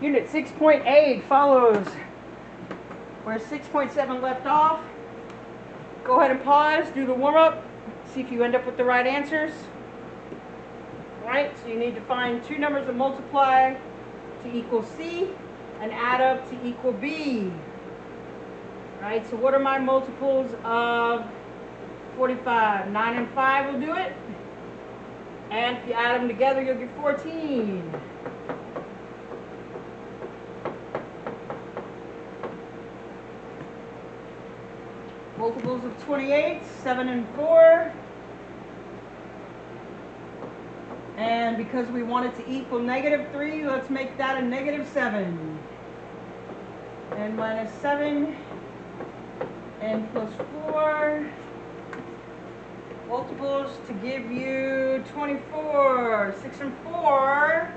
Unit 6.8 follows where 6.7 left off. Go ahead and pause, do the warm-up, see if you end up with the right answers. Alright, so you need to find two numbers that multiply to equal C and add up to equal B. Alright, so what are my multiples of 45? 9 and 5 will do it. And if you add them together, you'll get 14. Multiples of 28, 7 and 4. And because we want it to equal -3, let's make that a -7. And minus 7 and plus 4. Multiples to give you 24. 6 and 4.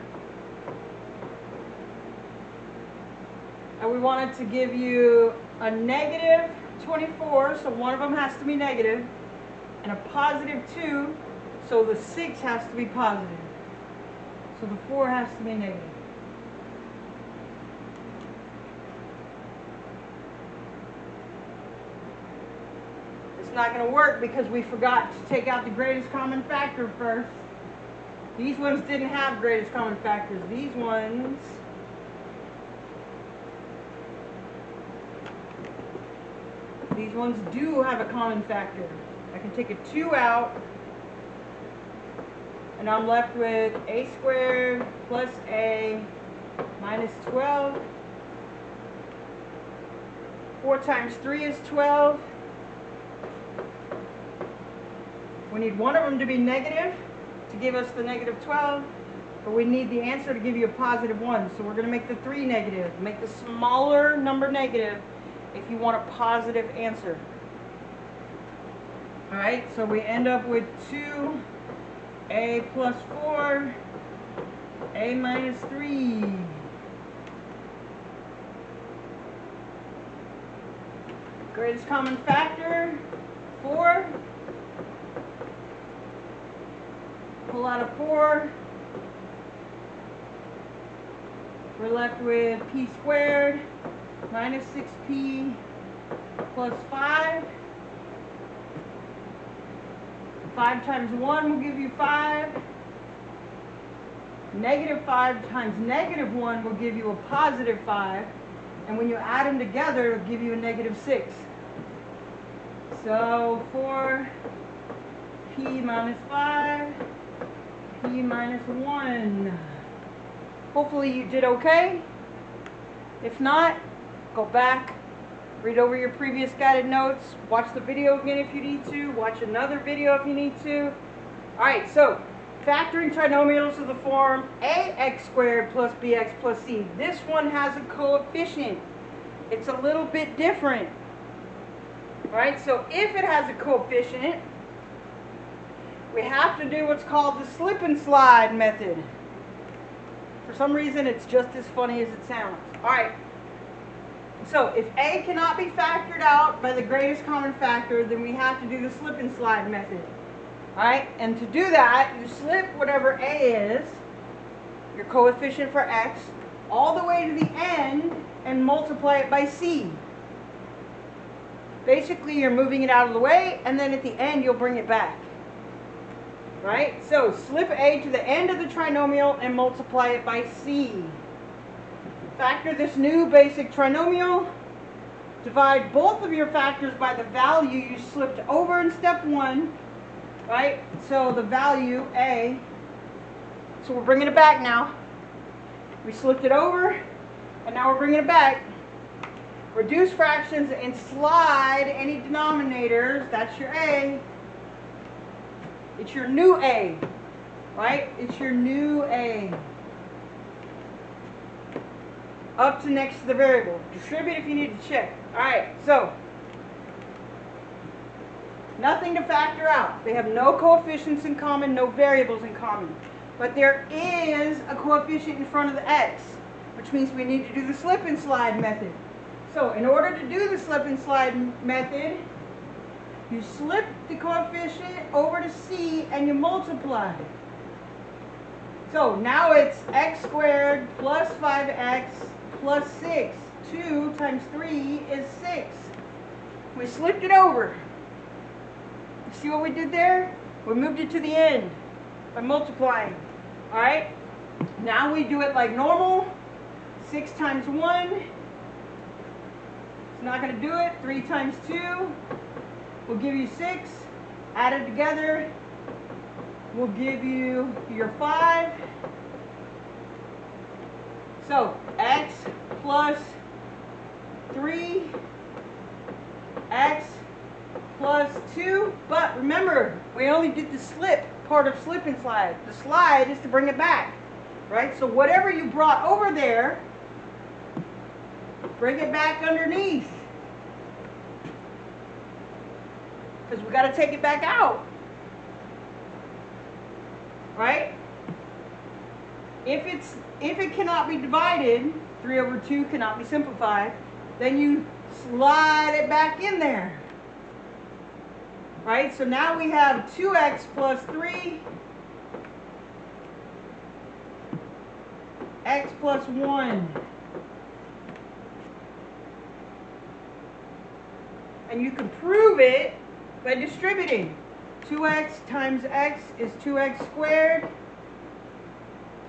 And we want it to give you a -24, so one of them has to be negative, and a +2, so the 6 has to be positive. So the 4 has to be negative. It's not going to work because we forgot to take out the greatest common factor first. These ones didn't have greatest common factors. These ones do have a common factor. I can take a 2 out, and I'm left with a squared plus a minus 12. 4 times 3 is 12. We need one of them to be negative to give us the -12, but we need the answer to give you a +1. So we're going to make the 3 negative. Make the smaller number negative if you want a positive answer. Alright, so we end up with 2a plus 4, a minus 3. Greatest common factor, 4. Pull out a 4. We're left with p squared minus 6p plus 5. 5 times 1 will give you 5. -5 times -1 will give you a +5. And when you add them together, it'll give you a -6. So 4p minus 5, p minus 1. Hopefully you did okay. If not, go back, read over your previous guided notes, watch the video again if you need to, watch another video if you need to. Alright, so factoring trinomials to the form ax squared plus bx plus c. This one has a coefficient. It's a little bit different. Alright, so if it has a coefficient, we have to do what's called the slip and slide method. For some reason, it's just as funny as it sounds. Alright. So, if a cannot be factored out by the greatest common factor, then we have to do the slip and slide method. Alright, and to do that, you slip whatever a is, your coefficient for x, all the way to the end and multiply it by c. Basically, you're moving it out of the way, and then at the end, you'll bring it back. Right? So, slip a to the end of the trinomial and multiply it by c. Factor this new basic trinomial. Divide both of your factors by the value you slipped over in step 1. Right? So the value, a. So we're bringing it back now. We slipped it over, and now we're bringing it back. Reduce fractions and slide any denominators. That's your a. It's your new a. Right? It's your new a. Up to next to the variable. Distribute if you need to check. Alright, so nothing to factor out. They have no coefficients in common, no variables in common. But there is a coefficient in front of the x, which means we need to do the slip and slide method. So in order to do the slip and slide method, you slip the coefficient over to c and you multiply. So now it's x squared plus 5x plus 6. 2 times 3 is 6. We slipped it over. See what we did there? We moved it to the end by multiplying. Alright? Now we do it like normal. 6 times 1. It's not going to do it. 3 times 2 will give you 6. Added together will give you your 5. So x plus 3, x plus 2, but remember, we only did the slip part of slip and slide. The slide is to bring it back, right? So whatever you brought over there, bring it back underneath, because we got to take it back out, right? If it cannot be divided, 3 over 2 cannot be simplified, then you slide it back in there. Right? So now we have 2x plus 3, x plus 1. And you can prove it by distributing. 2x times x is 2x squared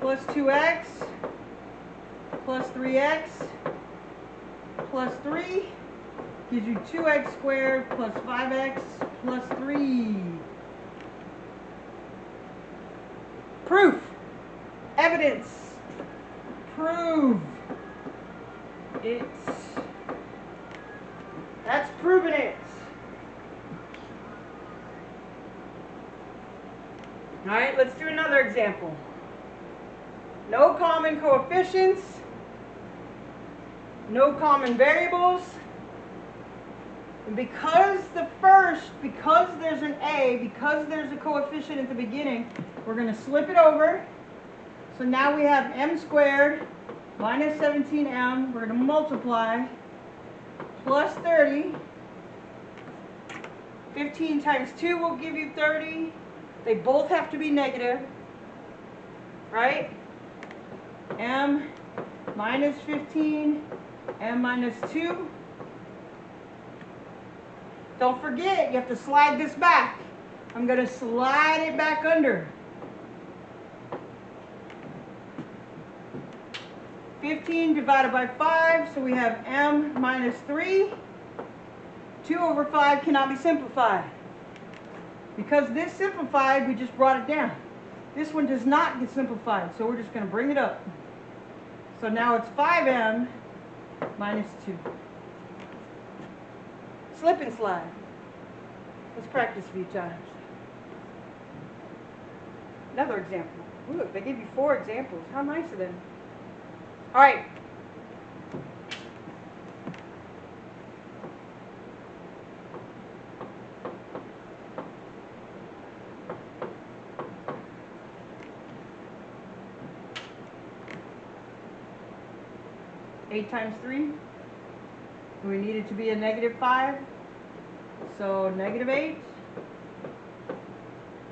plus 2x plus 3x plus 3 gives you 2x squared plus 5x plus 3. Proof. Evidence. Prove. That's proving it. Alright, let's do another example. No common coefficients. No common variables. And because there's an a, because there's a coefficient at the beginning, we're going to slip it over. So now we have m squared minus 17m. We're going to multiply plus 30. 15 times 2 will give you 30. They both have to be negative, right? M minus 15, m minus 2. Don't forget, you have to slide this back. I'm going to slide it back under. 15 divided by 5, so we have m minus 3. 2 over 5 cannot be simplified. Because this simplified, we just brought it down. This one does not get simplified, so we're just going to bring it up. So now it's 5m minus 2. Slip and slide. Let's practice a few times. Another example. Look, they gave you 4 examples. How nice of them. All right. Eight times 3. We need it to be a negative 5. So negative 8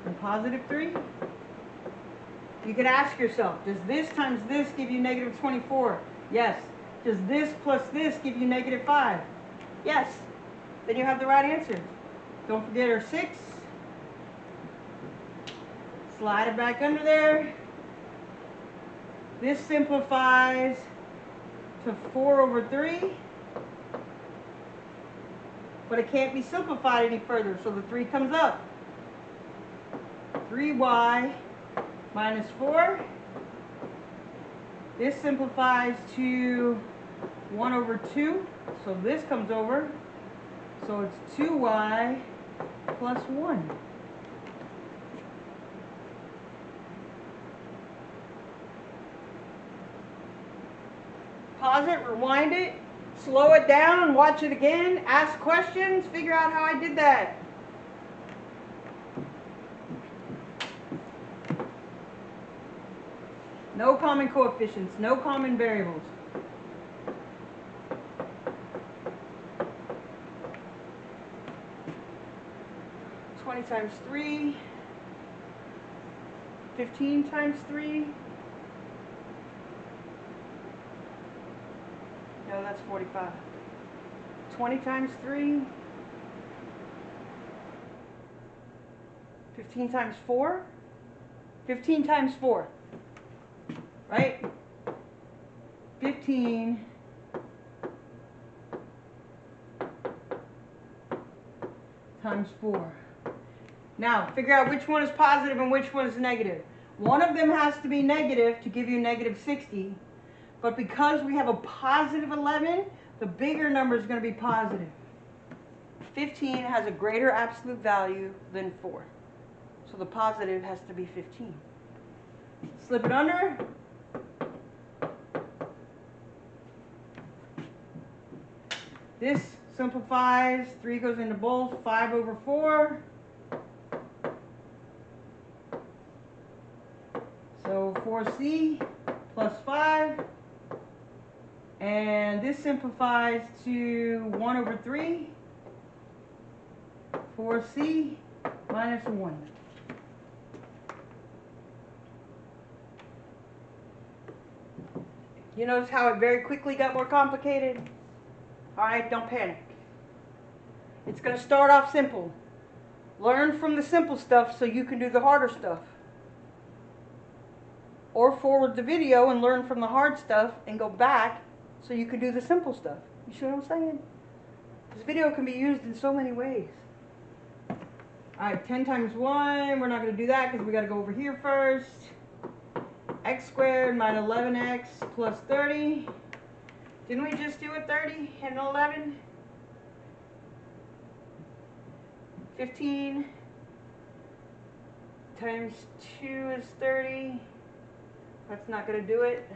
and positive 3. You could ask yourself, does this times this give you negative 24? Yes. Does this plus this give you negative 5? Yes. Then you have the right answer. Don't forget our 6. Slide it back under there. This simplifies to 4 over 3. But it can't be simplified any further, so the 3 comes up. 3y minus 4. This simplifies to 1 over 2, so this comes over. So it's 2y plus 1. Pause it, rewind it, slow it down, watch it again, ask questions, figure out how I did that. No common coefficients, no common variables. Times 3, 15 times 3. No, that's 45. 20 times 3. 15 times 4. 15 times 4. Right? 15 times 4. Now, figure out which one is positive and which one is negative. One of them has to be negative to give you negative 60. But because we have a positive 11, the bigger number is going to be positive. 15 has a greater absolute value than 4. So the positive has to be 15. Slip it under. This simplifies. 3 goes into both. 5 over 4. So 4c plus 5. And this simplifies to 1 over 3. 4c minus 1. You notice how it very quickly got more complicated? Alright, don't panic. It's going to start off simple. Learn from the simple stuff so you can do the harder stuff. Or forward the video and learn from the hard stuff and go back so you can do the simple stuff. You see what I'm saying? This video can be used in so many ways. Alright, 10 times 1. We're not going to do that because we got to go over here first. X squared minus 11x plus 30. Didn't we just do a 30 and an 11? 15 times 2 is 30. That's not going to do it.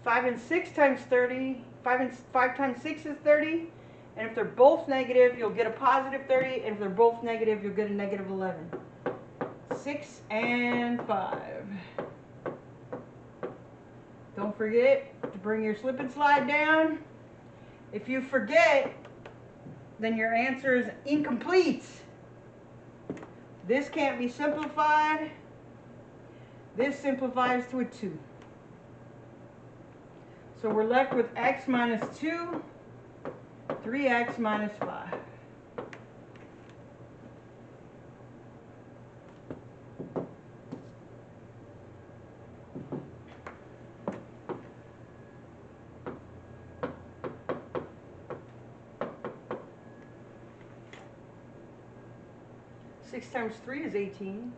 5 and 6 times 30. 5 times 6 is 30. And if they're both negative, you'll get a positive 30. And if they're both negative, you'll get a negative 11. 6 and 5. Don't forget to bring your slip and slide down. If you forget, then your answer is incomplete. This can't be simplified. This simplifies to a 2. So we're left with x minus 2, 3x minus 5. Six times 3 is 18.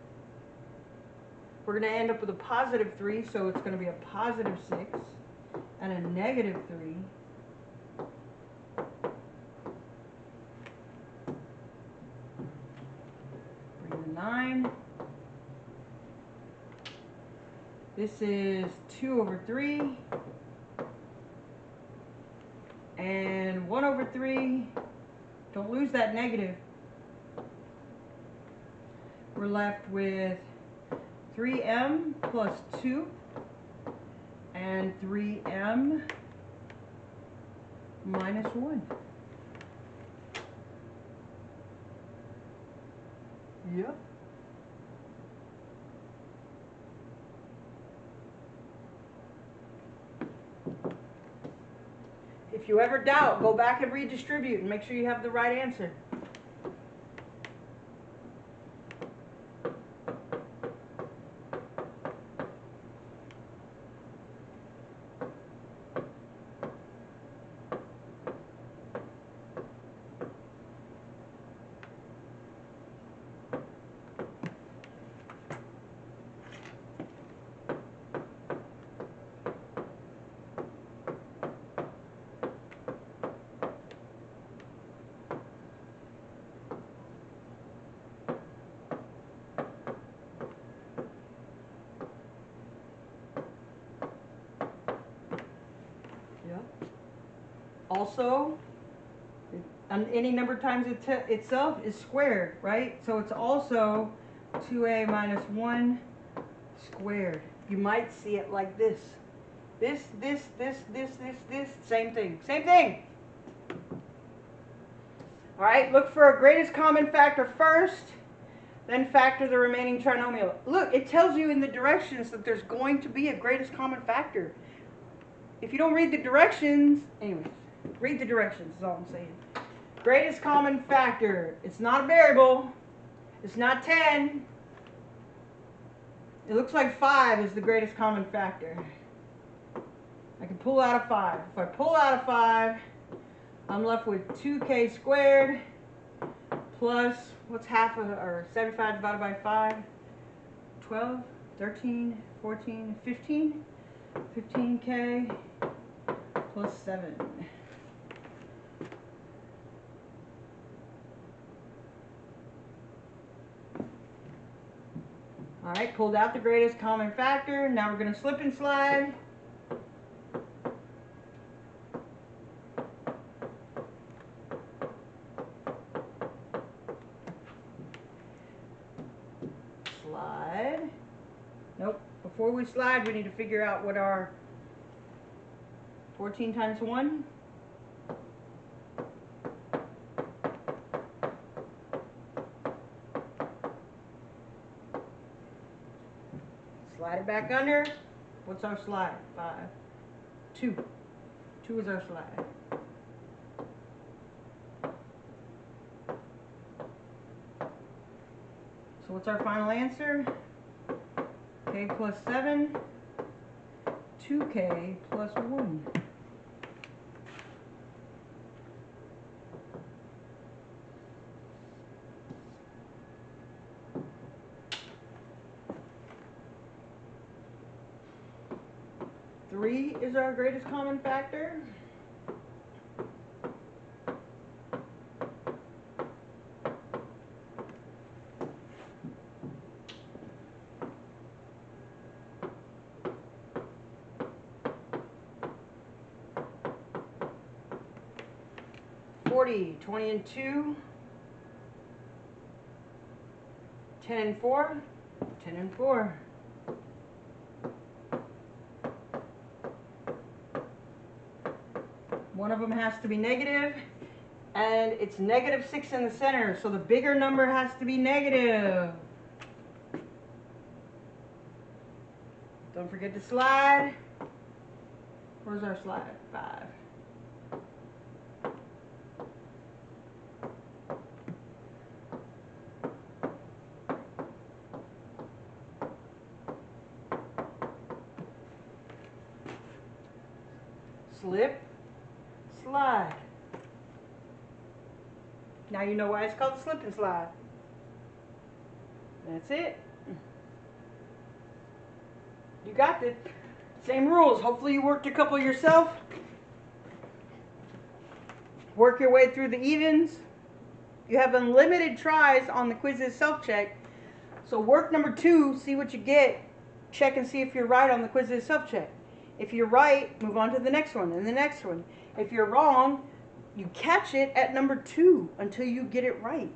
We're going to end up with a positive 3, so it's going to be a positive 6 and a negative 3. Bring the 9. This is 2 over 3 and 1 over 3. Don't lose that negative. We're left with 3m plus 2 and 3m minus 1. Yep. If you ever doubt, go back and redistribute and make sure you have the right answer. Also, any number times itself is squared, right? So it's also 2a minus 1 squared. You might see it like this. This, same thing. Same thing. All right, look for a greatest common factor first, then factor the remaining trinomial. Look, it tells you in the directions that there's going to be a greatest common factor. if you don't read the directions, anyways, read the directions is all I'm saying. Greatest common factor. It's not a variable. It's not 10. It looks like 5 is the greatest common factor. I can pull out a 5. If I pull out a 5, I'm left with 2k squared plus, what's half of, or 75 divided by 5? 12, 13, 14, 15. 15k plus 7. Alright, pulled out the greatest common factor. Now we're going to slip and slide. Slide. Nope. Before we slide, we need to figure out what our 14 times 1. Slide it back under. What's our slide? 5. 2. 2 is our slide. So what's our final answer? K plus 7. 2k plus 1. Three is our greatest common factor. $40, 20 and 2, 10 and 4, 10 and 4. One of them has to be negative, and it's negative 6 in the center, so the bigger number has to be negative. Don't forget to slide. Where's our slide? 5. Slip, slide. Now you know why it's called slip and slide. That's it. You got the same rules. Hopefully you worked a couple yourself. Work your way through the evens. You have unlimited tries on the quizzes self-check. So work number 2, see what you get. Check and see if you're right on the quizzes self-check. If you're right, move on to the next one and the next one. If you're wrong, you catch it at number 2 until you get it right.